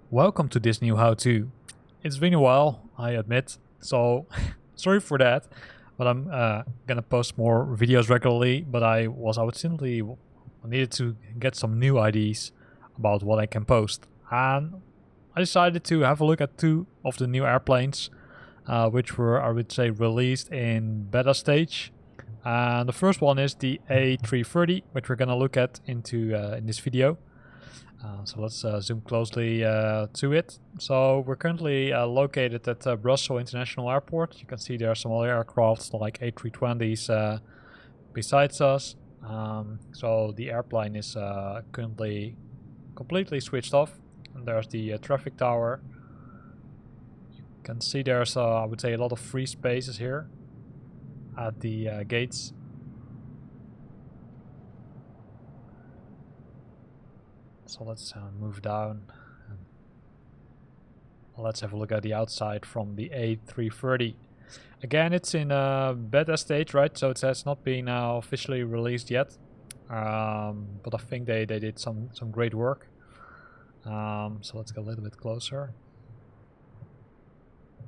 Welcome to this new how-to. It's been a while, I admit, so sorry for that, but I'm gonna post more videos regularly, but I would simply needed to get some new ideas about what I can post. And I decided to have a look at two of the new airplanes, which were, I would say, released in beta stage. And the first one is the A330, which we're gonna look at in this video. So let's zoom closely to it. So we're currently located at Brussels International Airport. You can see there are some other aircrafts like A320s besides us. So the airplane is currently completely switched off. And there's the traffic tower. You can see there's, I would say, a lot of free spaces here at the gates. So let's move down and let's have a look at the outside from the A330. Again, it's in beta stage, right? So it has not been officially released yet, but I think they did some great work. So let's go a little bit closer.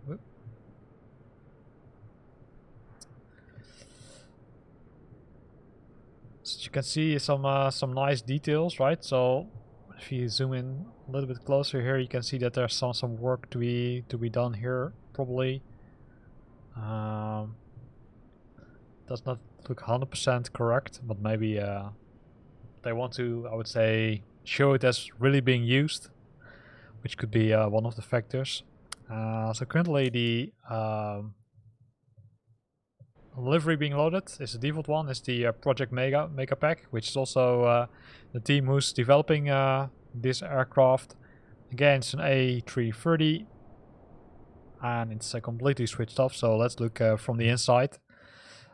Whoop. So you can see some nice details, right? So if you zoom in a little bit closer here, you can see that there's some work to be done here, probably. Does not look 100% correct, but maybe they want to, I would say, show it as really being used, which could be one of the factors. So currently the livery being loaded is the default one, is the Project Mega Pack, which is also the team who's developing this aircraft. Again, it's an A330 and it's completely switched off, so let's look from the inside.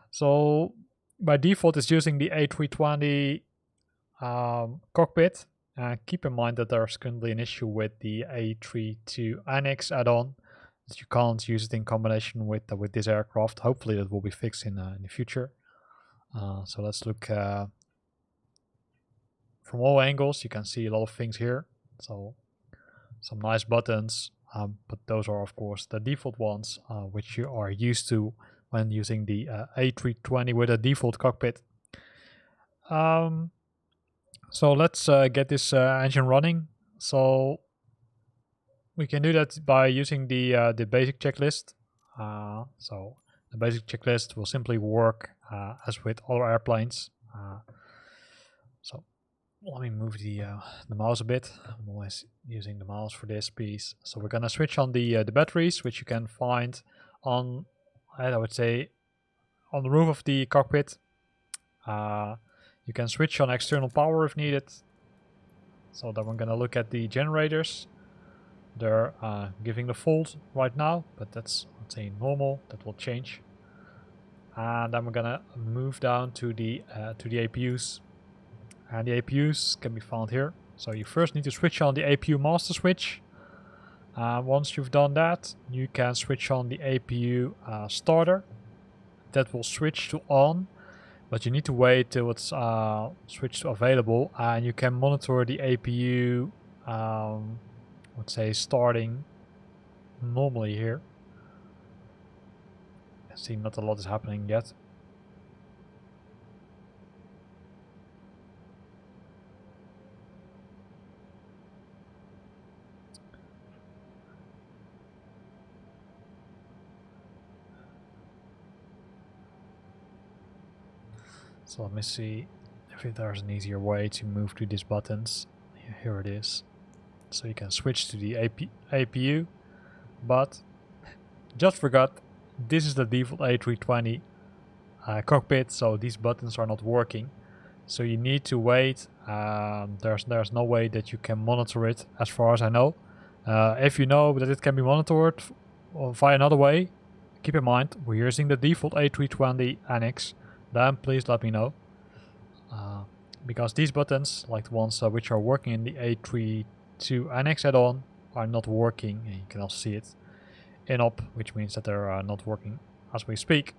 So by default it's using the A320 cockpit. Keep in mind that there's currently an issue with the A32 Annex add-on. You can't use it in combination with this aircraft. Hopefully that will be fixed in the future. So let's look from all angles. You can see a lot of things here. So some nice buttons, but those are of course the default ones, which you are used to when using the A320 with a default cockpit. So let's get this engine running. So we can do that by using the basic checklist. So the basic checklist will simply work as with other airplanes. So let me move the mouse a bit. I'm always using the mouse for this piece. So we're gonna switch on the batteries, which you can find on, I would say, on the roof of the cockpit. You can switch on external power if needed. So then we're gonna look at the generators. They're giving the fault right now, but that's, let's say, normal. That will change. And then we're gonna move down to the APUs, and the APUs can be found here. So you first need to switch on the APU master switch. Once you've done that, you can switch on the APU starter. That will switch to on, but you need to wait till it's switched to available, and you can monitor the APU. Let's say starting normally here. I see not a lot is happening yet. So let me see if there's an easier way to move to these buttons. Here it is. So you can switch to the APU, but just forgot, this is the default A320 cockpit, so these buttons are not working. So you need to wait. There's no way that you can monitor it, as far as I know. If you know that it can be monitored via another way, keep in mind we're using the default A320 Annex. Then please let me know. Because these buttons, like the ones which are working in the A32 Annex add-on, are not working, and you can also see it in op, which means that they're not working as we speak.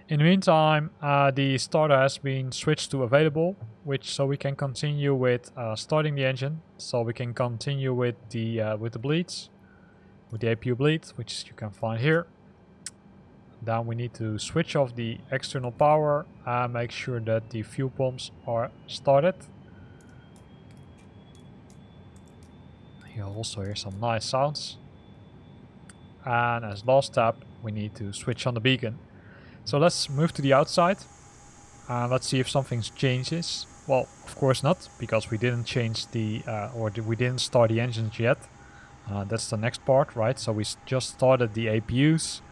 In the meantime, the starter has been switched to available, so we can continue with starting the engine. So we can continue with the bleeds, with the APU bleed, which you can find here. Then we need to switch off the external power and make sure that the fuel pumps are started. You'll also hear some nice sounds. And as last step, we need to switch on the beacon. So let's move to the outside and let's see if something changes. Well, of course not, because we didn't change the, we didn't start the engines yet. That's the next part, right? So we just started the APUs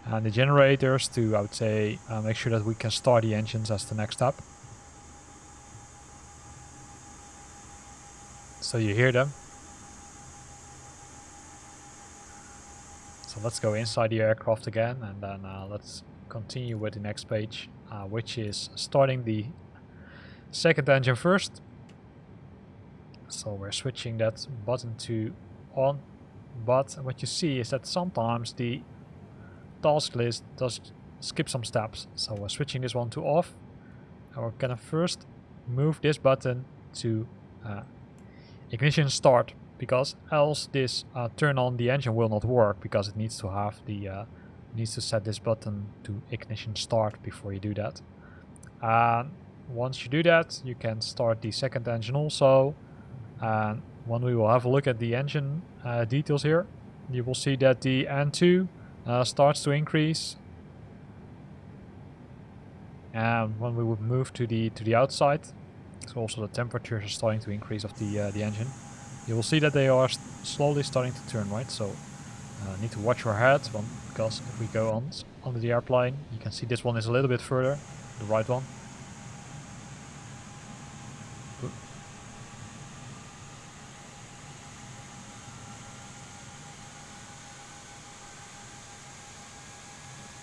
and the generators to, I would say, make sure that we can start the engines as the next step. So you hear them. So let's go inside the aircraft again, and then let's continue with the next page, which is starting the second engine first. So we're switching that button to on, but what you see is that sometimes the task list does skip some steps. So we're switching this one to off, and we're gonna first move this button to ignition start, because else this turn on the engine will not work, because it needs to have the needs to set this button to ignition start before you do that. And once you do that, you can start the second engine also. And when we will have a look at the engine details here, you will see that the N2 starts to increase. And when we would move to the outside, so also the temperatures are starting to increase of the engine. You will see that they are slowly starting to turn, right? So need to watch your head, because if we go on under the airplane, you can see this one is a little bit further, the right one.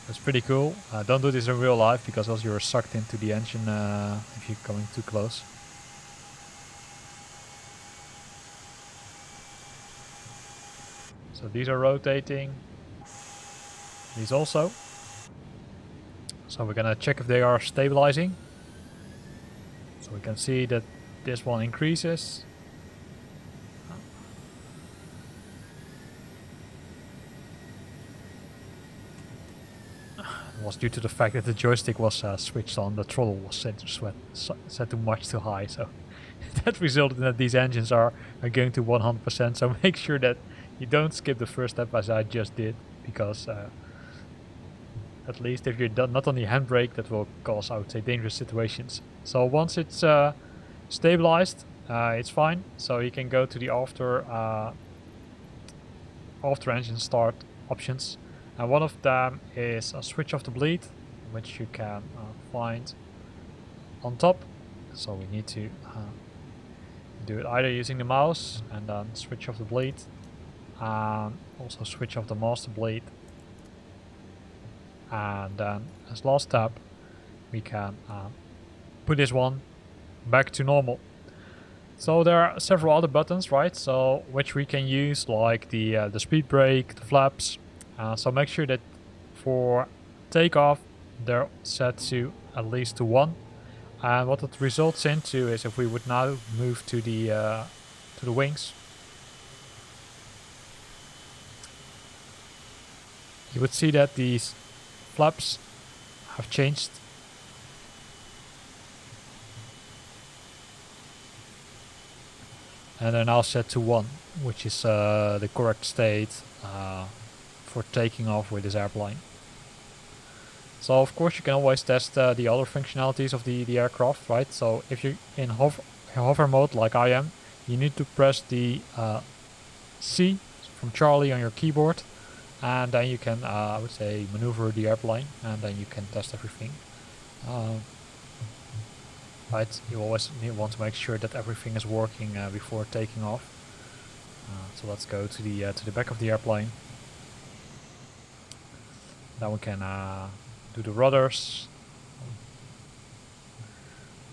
That's pretty cool. Don't do this in real life, because else you're sucked into the engine if you're going too close. So these are rotating. These also. So we're gonna check if they are stabilizing. So we can see that this one increases. It was due to the fact that the joystick was switched on. The throttle was set to much too high. So that resulted in that these engines are going to 100%. So make sure that you don't skip the first step as I just did, because at least if you're not on the handbrake, that will cause, I would say, dangerous situations. So once it's stabilized, it's fine. So you can go to the after engine start options, and one of them is a switch off the bleed, which you can find on top. So we need to do it either using the mouse and then switch off the bleed, and also switch off the master bleed, and then as last step we can put this one back to normal. So there are several other buttons, right? So which we can use, like the speed brake, the flaps. So make sure that for takeoff they're set to at least to 1. And what it results into is, if we would now move to the wings, you would see that these flaps have changed. And they're now set to 1, which is the correct state for taking off with this airplane. So of course you can always test the other functionalities of the aircraft, right? So if you're in hover mode like I am, you need to press the C from Charlie on your keyboard, and then you can, I would say, maneuver the airplane, and then you can test everything. Right, you always want to make sure that everything is working before taking off. So let's go to the back of the airplane. Then we can do the rudders.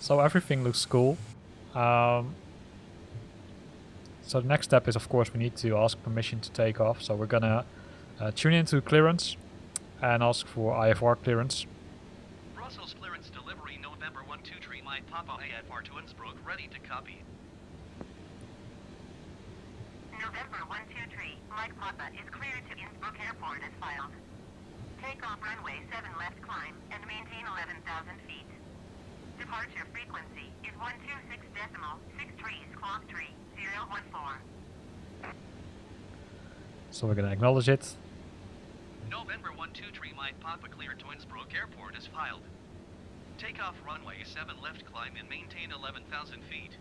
So everything looks cool. So the next step is, of course, we need to ask permission to take off. So we're gonna tune into clearance and ask for IFR clearance. Discovery November 123 Mike Papa AFR to Innsbruck, ready to copy. November 123 Mike Papa is cleared to Innsbruck Airport as filed. Takeoff runway 7 left climb and maintain 11,000 feet. Departure frequency is 126.63 squawk 3014. So we're gonna acknowledge it. November 123 Mike Papa cleared to Innsbruck Airport as filed. Takeoff runway 7 left climb and maintain 11,000 feet.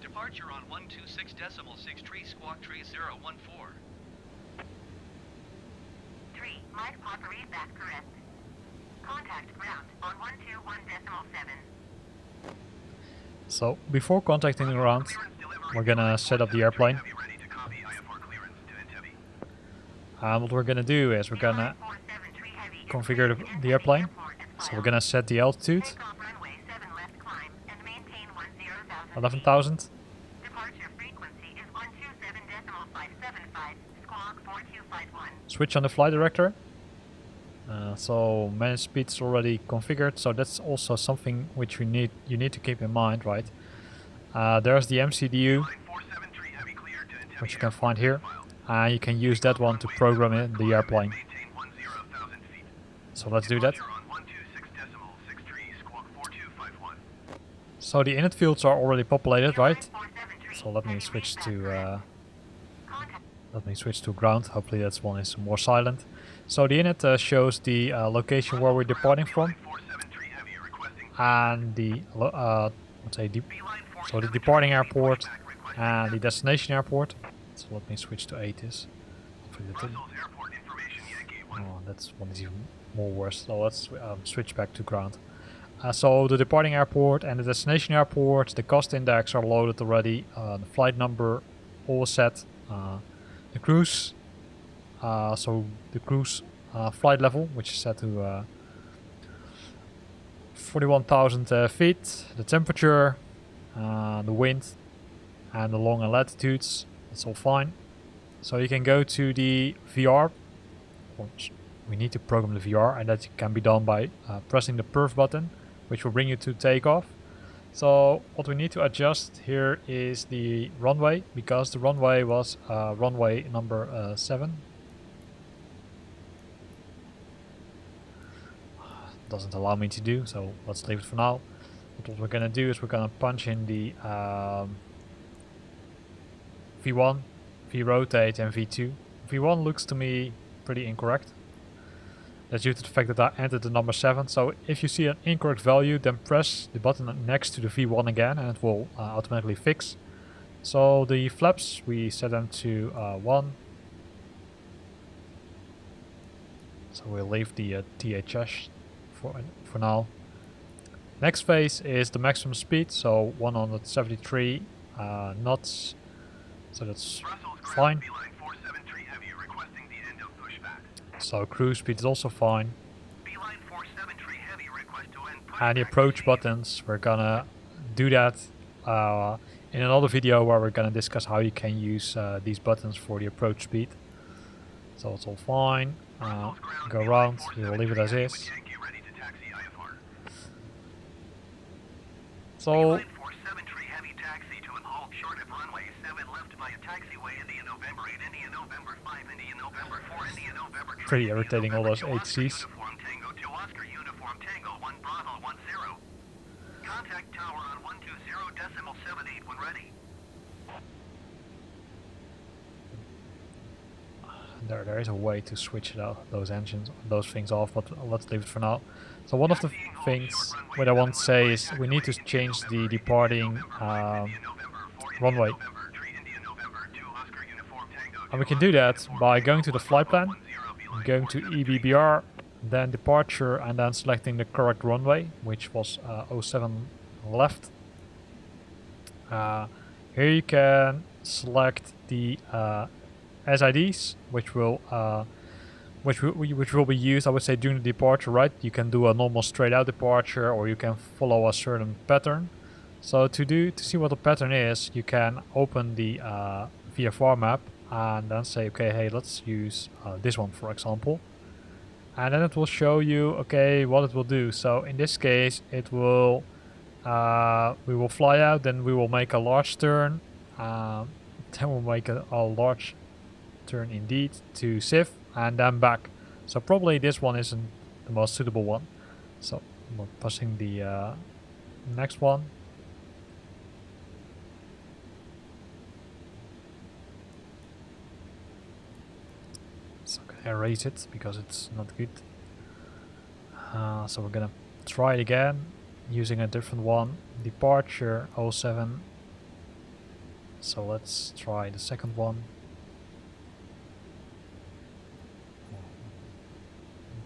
Departure on 126.63 squawk 3014. 3 Mike Papa read back correct. Contact ground on 121.7. So before contacting the ground, we're gonna set up the airplane. And what we're gonna do is we're gonna configure the airplane. So we're gonna set the altitude 11,000. Departure frequency is 127.575 squawk 4251. Switch on the flight director. So manage speeds already configured. So that's also something which you need to keep in mind, right? There's the MCDU, which you can find here. And you can use that one to program in the airplane. So let's do that. So the init fields are already populated, right? So let me switch to ground. Hopefully that one is more silent. So the init shows the location where we're departing from, and the so the departing airport and the destination airport. So let me switch to ATIS. Oh, that's one is even more worse. So let's switch back to ground. So the departing airport and the destination airport, the cost index are loaded already. The flight number all set. The cruise, so the cruise flight level, which is set to 41,000 feet. The temperature, the wind, and the long and latitudes. That's all fine. So you can go to the VR. We need to program the VR, and that can be done by pressing the perf button, which will bring you to takeoff. So what we need to adjust here is the runway, because the runway was runway number 7. Doesn't allow me to do, so let's leave it for now. But what we're gonna do is we're gonna punch in the V1, V-rotate and V2. V1 looks to me pretty incorrect. That's due to the fact that I entered the number 7. So if you see an incorrect value, then press the button next to the V1 again and it will automatically fix. So the flaps, we set them to 1. So we'll leave the THS for now. Next phase is the maximum speed, so 173 knots. So that's fine. So cruise speed is also fine. And the approach buttons, we're gonna do that in another video where we're gonna discuss how you can use these buttons for the approach speed. So it's all fine. Go around, we'll leave it as is. So pretty irritating, all those HCs. Contact tower on 120.78 when ready. There is a way to switch it out, those things off, but let's leave it for now. So one of the things what I want to say is we need to change the departing runway. And we can do that by going to the flight plan, going to EBBR, then departure, and then selecting the correct runway, which was 07 left. Here you can select the SIDs, which will be used, I would say, during the departure, right? You can do a normal straight out departure, or you can follow a certain pattern. So to see what the pattern is, you can open the VFR map and then say, okay, hey, let's use this one, for example. and then it will show you, okay, what it will do. So in this case, it will, we will fly out, then we will make a large turn, then we'll make a large turn indeed to SIF, and then back. So probably this one isn't the most suitable one. So we're pushing the next one. So I'm gonna erase it because it's not good. So we're gonna try it again using a different one. Departure 07. So let's try the second one.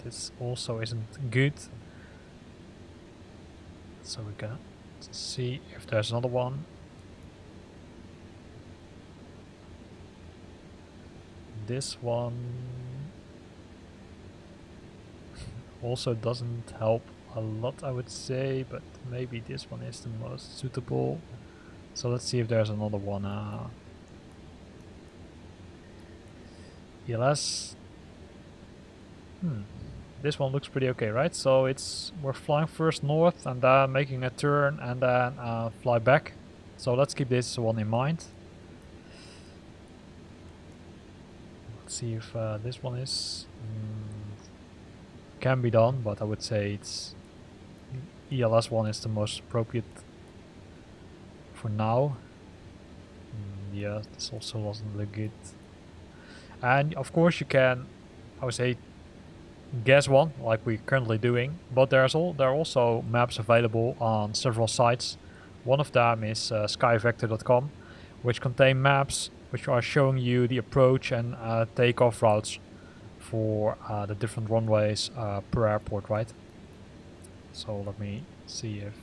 This also isn't good. So we're gonna see if there's another one. This one also doesn't help a lot, I would say, but maybe this one is the most suitable. So let's see if there's another one. ELS. This one looks pretty okay, right? So we're flying first north and then making a turn and then fly back. So let's keep this one in mind. Let's see if this one is can be done, but I would say it's ELS one is the most appropriate for now. Yeah, this also doesn't look good. And of course you can, I would say, guess one like we're currently doing, but there are also maps available on several sites. One of them is skyvector.com, which contain maps which are showing you the approach and takeoff routes for the different runways per airport, right? So let me see if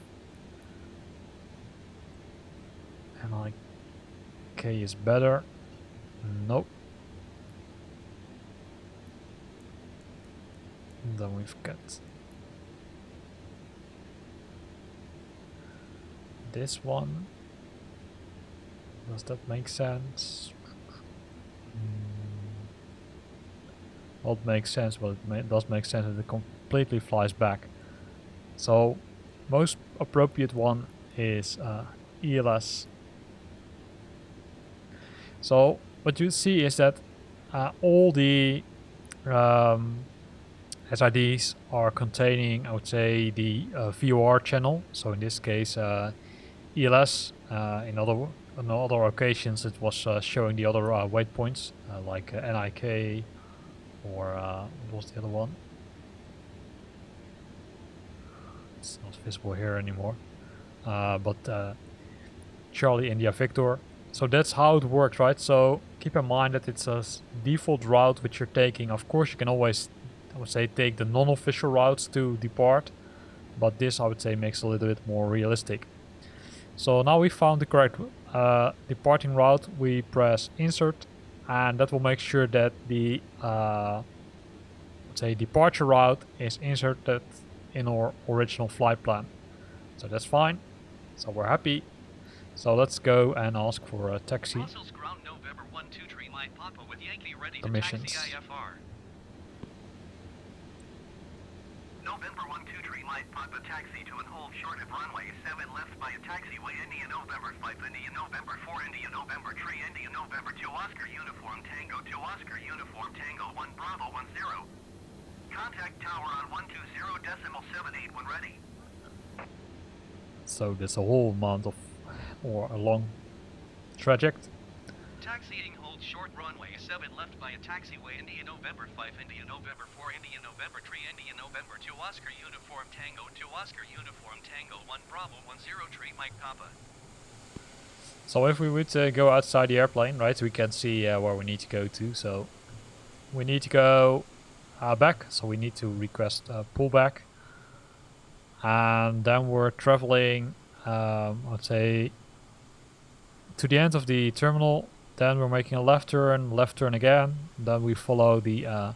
NIK is better. Nope. Then we've got this one. Does that make sense? Well, it makes sense, but it does make sense that it completely flies back. So most appropriate one is ELS. So what you see is that all the SIDs are containing, I would say, the VOR channel. So in this case, ELS. In other occasions, it was showing the other waypoints, like NIK, or what was the other one? It's not visible here anymore. But Charlie India Victor. So that's how it works, right? So keep in mind that it's a default route which you're taking. Of course, you can always, I would say, take the non-official routes to depart, but this, I would say, makes it a little bit more realistic. So now we found the correct departing route. We press insert, and that will make sure that the let's say departure route is inserted in our original flight plan. So that's fine. So we're happy. So let's go and ask for a taxi Brussels ground November 123 Mike Papa with Yankee ready to permissions. taxi IFR. November 123 Mike Papa taxi to and hold short of runway 7 left by a taxiway India November 5 India November 4 India November 3 India November 2 Oscar Uniform Tango 2 Oscar Uniform Tango 1 Bravo 10. Contact tower on 120.78 when ready. So there's a whole amount of, or a long traject. Taxiing hold short runway 7 left by a taxiway India November 5 India November 4 India November 3 India November 2 Oscar Uniform Tango 2 Oscar Uniform Tango 1 Bravo 10 Mike Papa. So if we would go outside the airplane, right, we can see where we need to go to. So we need to go back, so we need to request pullback, and then we're traveling, let's say, to the end of the terminal. Then we're making a left turn again. Then we follow the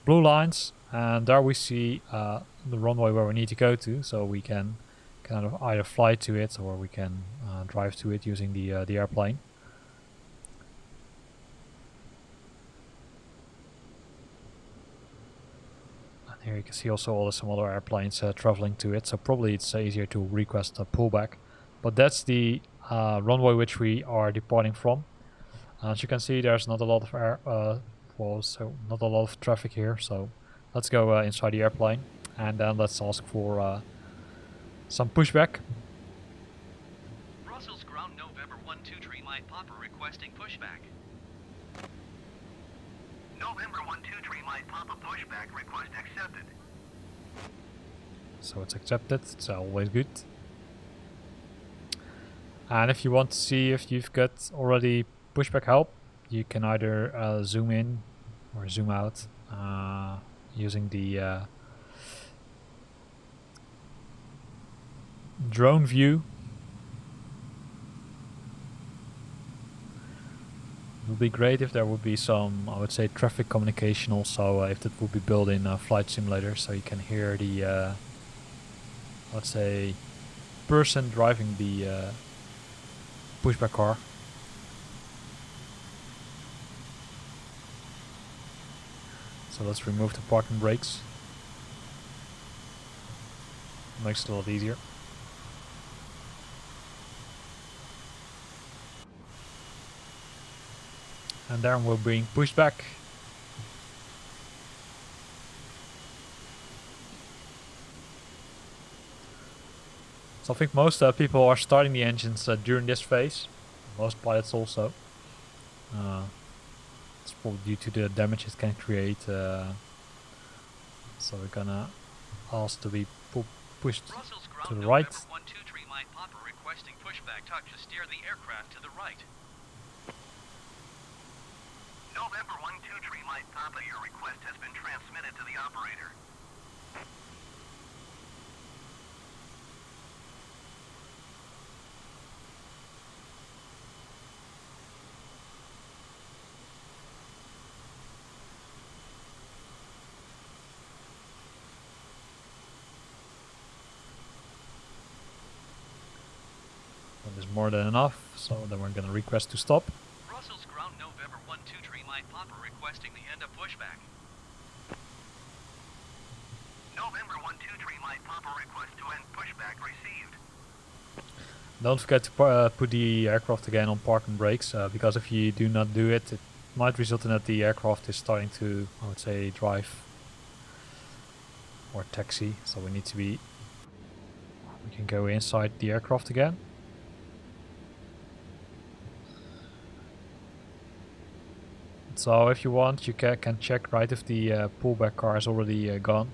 blue lines, and there we see the runway where we need to go to. So we can kind of either fly to it or we can drive to it using the airplane. And Here you can see also all some other airplanes traveling to it, so probably it's easier to request a pullback. But that's the runway which we are departing from. As you can see, there's not a lot of so not a lot of traffic here. So let's go inside the airplane, and then let's ask for some pushback. Brussels ground November 123 Mike Papa requesting pushback. November 123 Mike Papa pushback request accepted. So it's accepted. It's always good. And if you want to see if you've got already pushback help, you can either zoom in or zoom out using the drone view. It would be great if there would be some, I would say, traffic communication also, if that would be built in Flight Simulator, so you can hear the, let's say, person driving the pushback car. So let's remove the parking brakes. Makes it a lot easier. And then we're being pushed back. So I think most people are starting the engines during this phase. Most pilots also. It's probably due to the damage it can create. So we're gonna ask to be pushed to the right. November 123 Mike Papa requesting pushback tuck to steer the aircraft to the right. November 123 Mike Papa, your request has been transmitted to the operator. That is more than enough, so then we're gonna request to stop. Brussels ground November 123 Mike Papa requesting the end of pushback. November 123 Mike Papa request to end pushback received. Don't forget to put the aircraft again on park and brakes, because if you do not do it, it might result in that the aircraft is starting to, I would say, drive or taxi. So we need to be, we can go inside the aircraft again. So if you want, you can check right if the pullback car is already gone.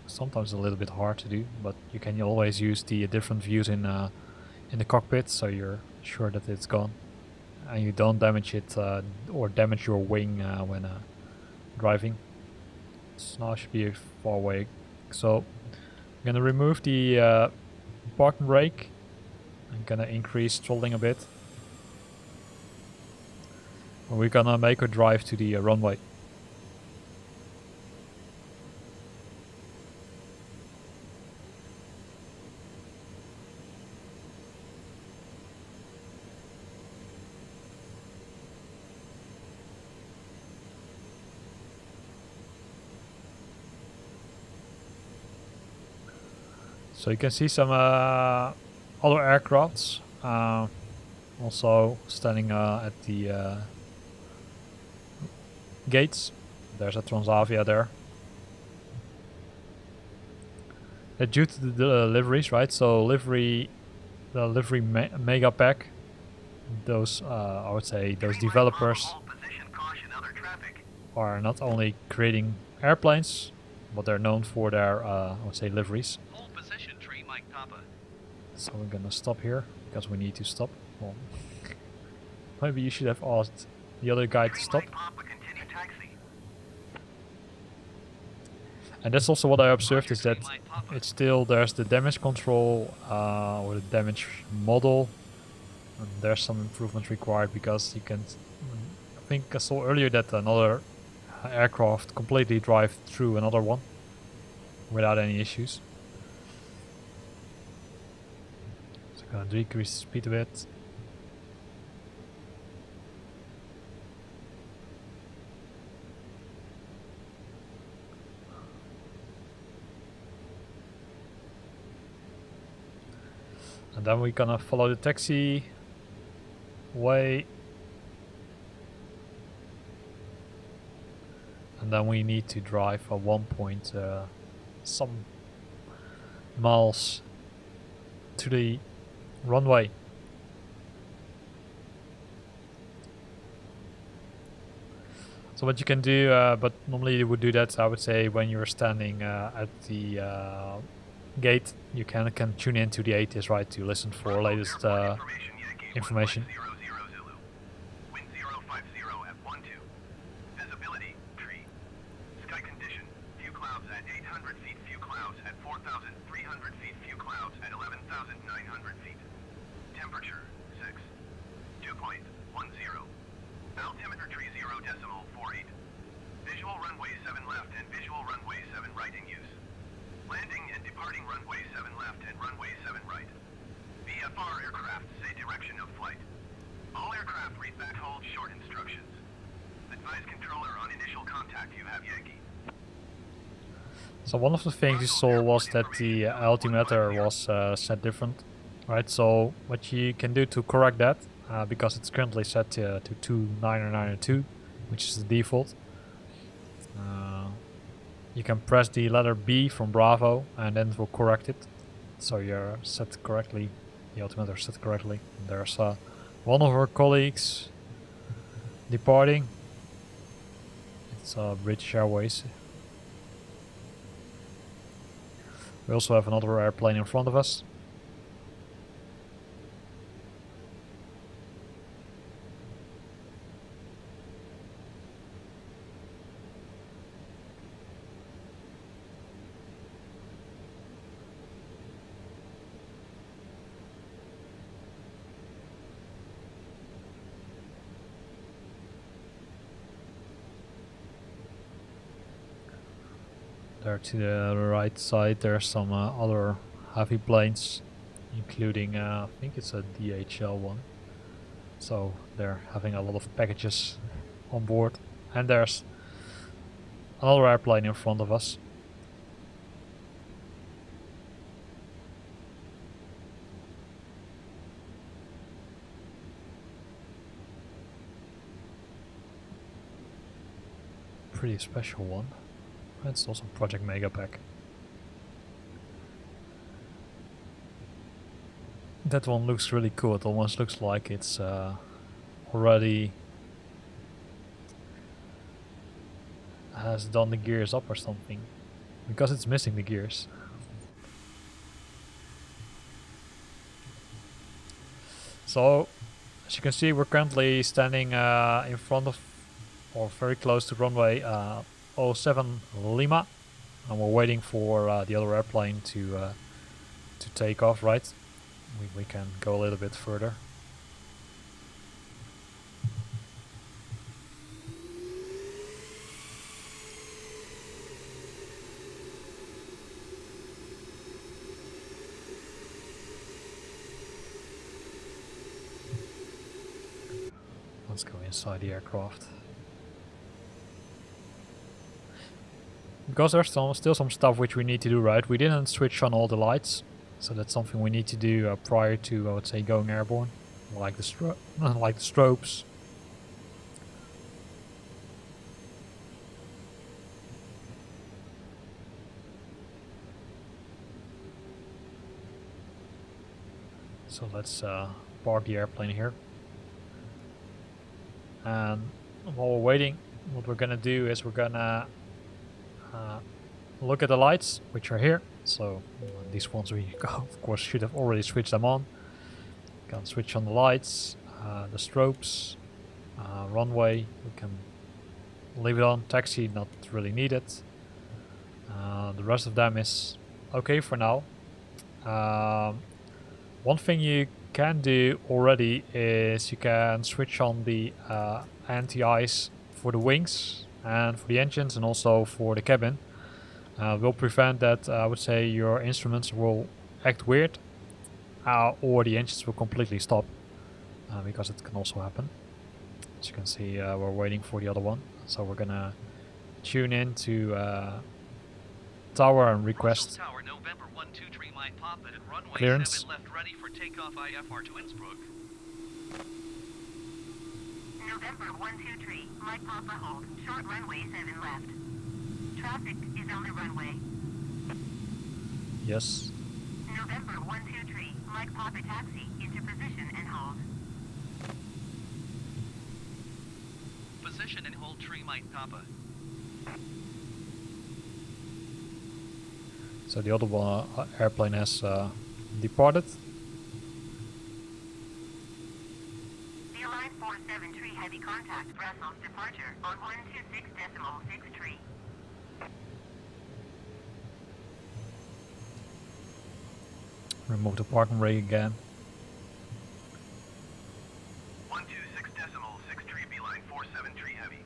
Sometimes a little bit hard to do, but you can always use the different views in the cockpit, so you're sure that it's gone, and you don't damage it or damage your wing when driving. So now it should be far away. So I'm gonna remove the park and brake. I'm gonna increase throttling a bit. And we're gonna make a drive to the runway. So you can see some other aircrafts also standing at the gates. There's a Transavia there. Due to the liveries, right? So the livery mega pack. Those I would say those developers are not only creating airplanes, but they're known for their I would say liveries. So we're gonna stop here because we need to stop. Well, maybe you should have asked the other guy to stop. And that's also what I observed, is that it's still, there's the damage control or the damage model, and there's some improvement required, because you can, I think I saw earlier that another aircraft completely drive through another one without any issues. So I'm gonna decrease the speed a bit. And then we're gonna follow the taxi way. And then we need to drive a 1 point some miles to the runway. So what you can do, but normally you would do that, I would say, when you're standing at the gate, you can tune into the ATIS, right, to listen for latest information. Wind 050 at 12. Visibility, tree. Sky condition, few clouds at 800 feet, few clouds at 4,300 feet, few clouds at 11,900 feet. Temperature, 6. Dew point, 10. Altimeter tree 0.48. Visual runway 7 left and visual runway 7 right in use. Landing and departing runway 7 left and runway 7 right. VFR aircraft say direction of flight. All aircraft read back hold short instructions. Advise controller on initial contact you have Yankee. So one of the things you saw was that the altimeter was set different, right? So what you can do to correct that, because it's currently set to 2992, which is the default, you can press the letter B from Bravo and then it will correct it. So you're set correctly, the altimeter is set correctly. And there's one of our colleagues departing. It's British Airways. We also have another airplane in front of us. There to the right side there's some other heavy planes, including I think it's a DHL one. So they're having a lot of packages on board. And there's another airplane in front of us. Pretty special one. It's also Project Megapack. That one looks really cool. It almost looks like it's already has done the gears up or something, because it's missing the gears. So, as you can see, we're currently standing in front of, or very close to runway 07 Lima, and we're waiting for the other airplane to take off, right? We can go a little bit further. Let's go inside the aircraft. Because there's still some stuff which we need to do, right? We didn't switch on all the lights, so that's something we need to do prior to, I would say, going airborne, like the strobes. So let's park the airplane here. And while we're waiting, what we're gonna do is we're gonna look at the lights, which are here. So these ones we of course should have already switched them on. Can switch on the lights, the strobes, runway, we can leave it on. Taxi, not really needed. The rest of them is okay for now. One thing you can do already is you can switch on the anti-ice for the wings and for the engines and also for the cabin. Will prevent that, I would say, your instruments will act weird or the engines will completely stop, because it can also happen. As you can see, we're waiting for the other one, so we're gonna tune in to tower and request Tower, November 123 Mike Papa at runway clearance. 7 left ready for takeoff IFR to Innsbruck. November 123, Mike Papa hold, short runway 7 left. Traffic is on the runway. Yes. November 123, Mike Papa taxi into position and hold. Position and hold 3 Mike Papa. So the other one, airplane has departed. The Align 473 heavy contact Brussels departure on 126.63. Remove the parking brake again. 126.63 beeline 473 heavy.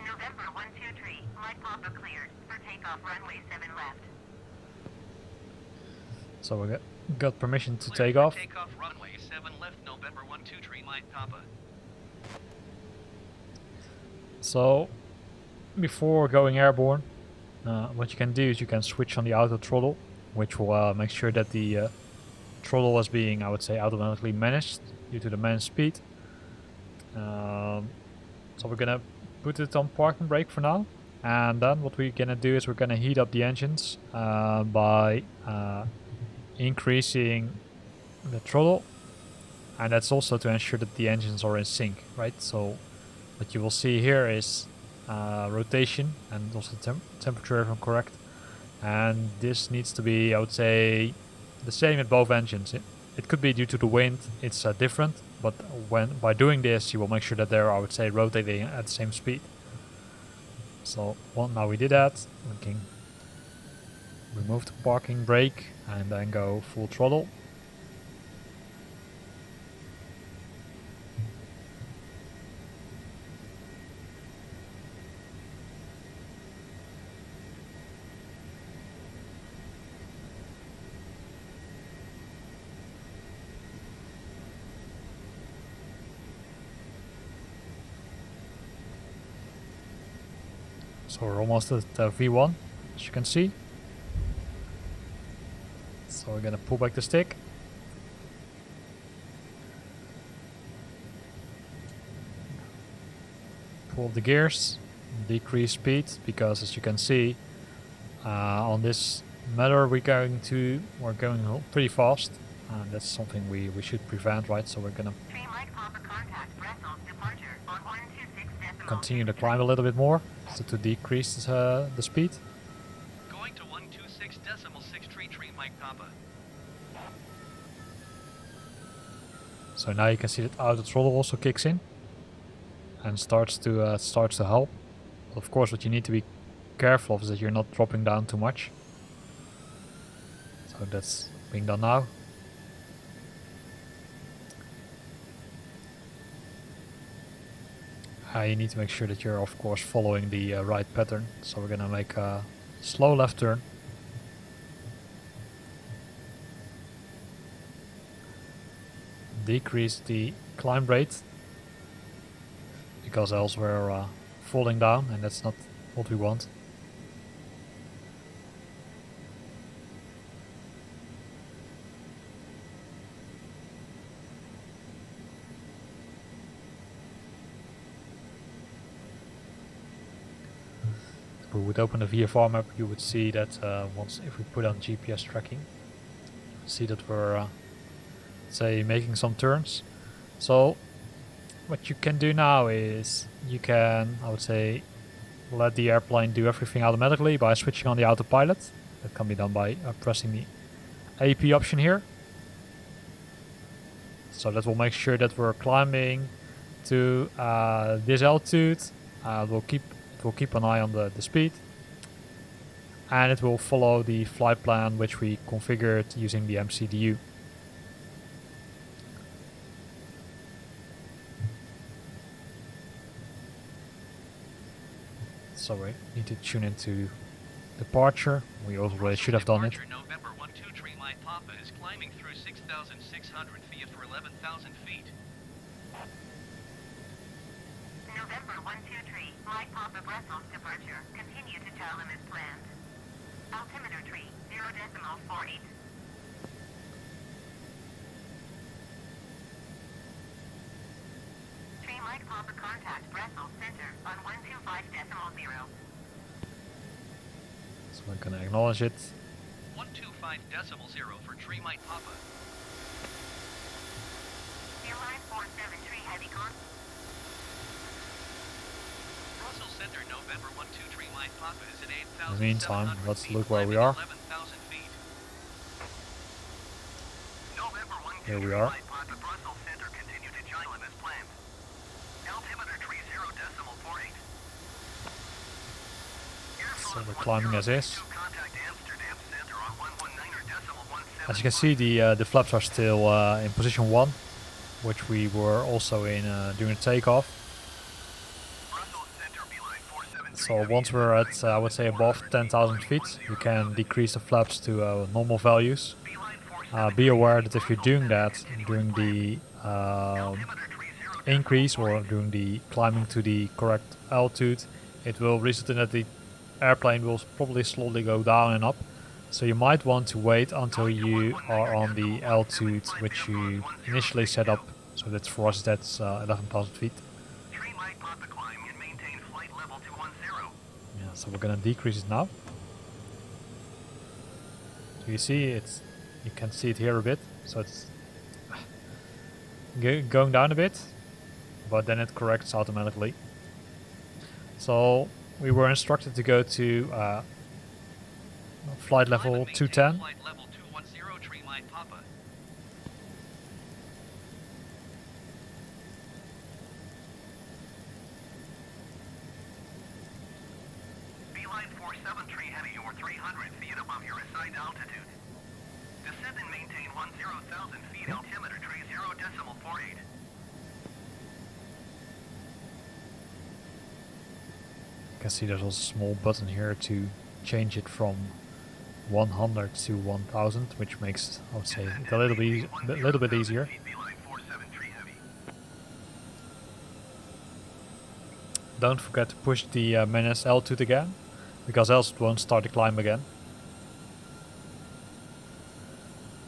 November 123, Mike Papa cleared for takeoff runway 7 left. So we got permission to Clear take for off. Takeoff runway 7 left November 123 Mike Papa. So before going airborne, what you can do is you can switch on the auto throttle, which will make sure that the throttle is being, I would say, automatically managed due to the managed speed. So we're gonna put it on parking brake for now, and then what we're gonna do is we're gonna heat up the engines by increasing the throttle, and that's also to ensure that the engines are in sync, right? So what you will see here is rotation and also temperature, if I'm correct, and this needs to be, I would say, the same at both engines. It could be due to the wind, it's different, but by doing this you will make sure that they're, I would say, rotating at the same speed. So now we did that, we can remove the parking brake and then go full throttle. So we're almost at V1, as you can see. So we're gonna pull back the stick. Pull the gears, decrease speed, because as you can see, on this matter we're going pretty fast, and that's something we should prevent, right? So we're gonna continue to climb a little bit more, so to decrease the speed. Going to 126.633 Mike Papa. So now you can see that auto throttle also kicks in and starts to help. Of course, what you need to be careful of is that you're not dropping down too much. So that's being done now. You need to make sure that you're, of course, following the right pattern. So we're gonna make a slow left turn. Decrease the climb rate, because else we're falling down, and that's not what we want. If we would open the VFR map, you would see that if we put on GPS tracking, see that we're say making some turns. So what you can do now is you can, I would say, let the airplane do everything automatically by switching on the autopilot. That can be done by pressing the AP option here. So that will make sure that we're climbing to this altitude. It will keep an eye on the speed, and it will follow the flight plan which we configured using the MCDU. So we need to tune into departure. We already should have done it. Departure November 123 Mike Papa is climbing through 6,600 feet for 11,000 feet. November 123, Mike Papa Brussels departure. Continue to Talon as planned. Altimeter tree, 0.48. Tree Mike Papa contact Brussels Center on 125.0. So we're gonna acknowledge it. 125.0 for Tree Mike Papa. Airline 473 heavy con. Brussels Center November 123 Mike Papa is at 8,000. In the meantime, let's look where we are. 11,000 feet. Here we are. Brussels Center continue to Chilem as planned. Altimeter tree 0.48. So we're climbing as is. As you can see, the flaps are still in position 1, which we were also in during the takeoff. So once we're at, I would say, above 10,000 feet, you can decrease the flaps to normal values. Be aware that if you're doing that during the increase or during the climbing to the correct altitude, it will result in that the airplane will probably slowly go down and up. So you might want to wait until you are on the altitude which you initially set up. So that's for us, that's 11,000 feet. Yeah, so we're gonna decrease it now. So you see it's, you can see it here a bit. So it's going down a bit, but then it corrects automatically. So we were instructed to go to flight level 210. Flight level 210 Tree Mike Papa. Beeline 473 heavy, you're 300 feet above your assigned altitude. Descend and maintain 10,000 feet, altimeter tree 0.48. You can see there's also a small button here to change it from 100 to 1000, which makes, I would say, it a little bit easier. Don't forget to push the minus altitude again, because else it won't start the climb again.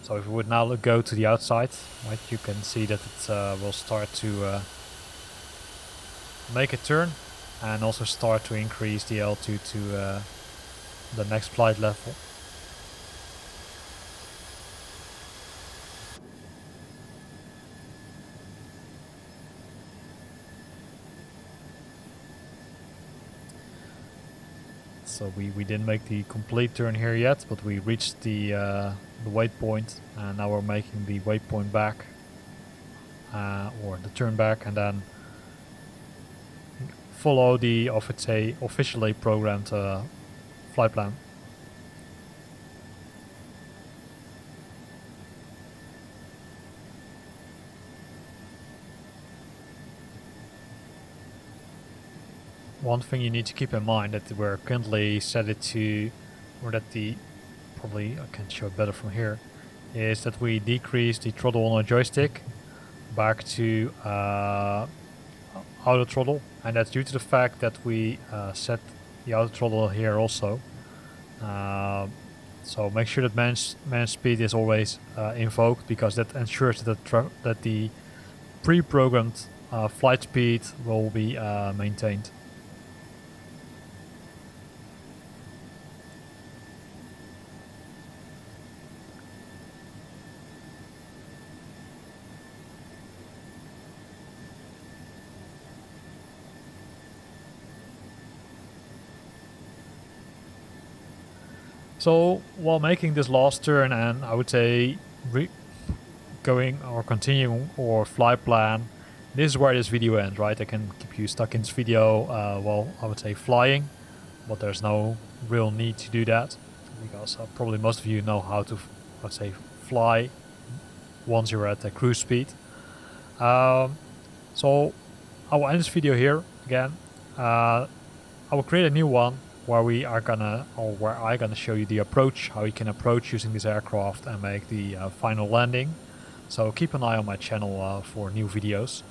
So if we would now go to the outside, right, you can see that it will start to make a turn and also start to increase the altitude to the next flight level. So we didn't make the complete turn here yet, but we reached the waypoint, and now we're making the waypoint back, or the turn back, and then follow the, of it's a officially programmed flight plan. One thing you need to keep in mind that we're currently set it to, or that the, probably I can show it better from here, is that we decrease the throttle on our joystick back to auto throttle, and that's due to the fact that we set the auto throttle here also. So make sure that manage speed is always invoked, because that ensures that the pre-programmed flight speed will be maintained. So while making this last turn, and I would say going or continuing or flight plan, this is where this video ends, right? I can keep you stuck in this video while I would say flying, but there's no real need to do that, because probably most of you know how to, let's say, fly once you're at a cruise speed. So I will end this video here again. I will create a new one where I'm gonna show you the approach, how you can approach using this aircraft and make the final landing. So keep an eye on my channel for new videos.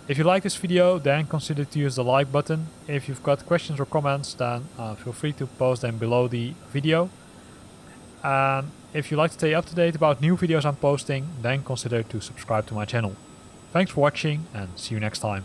If you like this video, then consider to use the like button. If you've got questions or comments, then feel free to post them below the video. And if you like to stay up to date about new videos I'm posting, then consider to subscribe to my channel. Thanks for watching and see you next time.